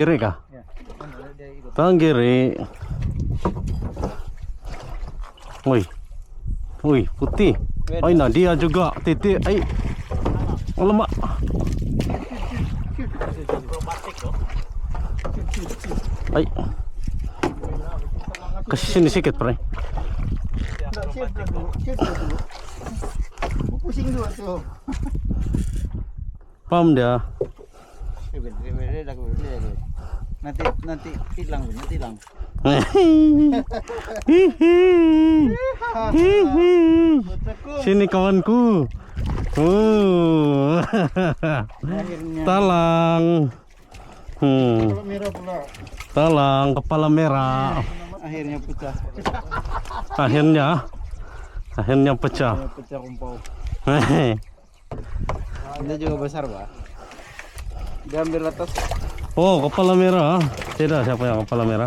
Kiri kah? Ya. Tanggiri. Woi. Woi, putih. Ay, nah dia juga titik. Ay. Alamak. Ay. Kasih sini sikit, Pre. Pusing dulu tuh. Paham dia. Nanti hilang, nanti hilang. Sini kawanku. Akhirnya. Talang. Kalau merah pula. Talang kepala merah. Akhirnya pecah. Akhirnya pecah. Pecah kumpau. Ini juga besar, Pak. Diambil atas. Oh, kepala merah. Tidak siapa yang kepala merah.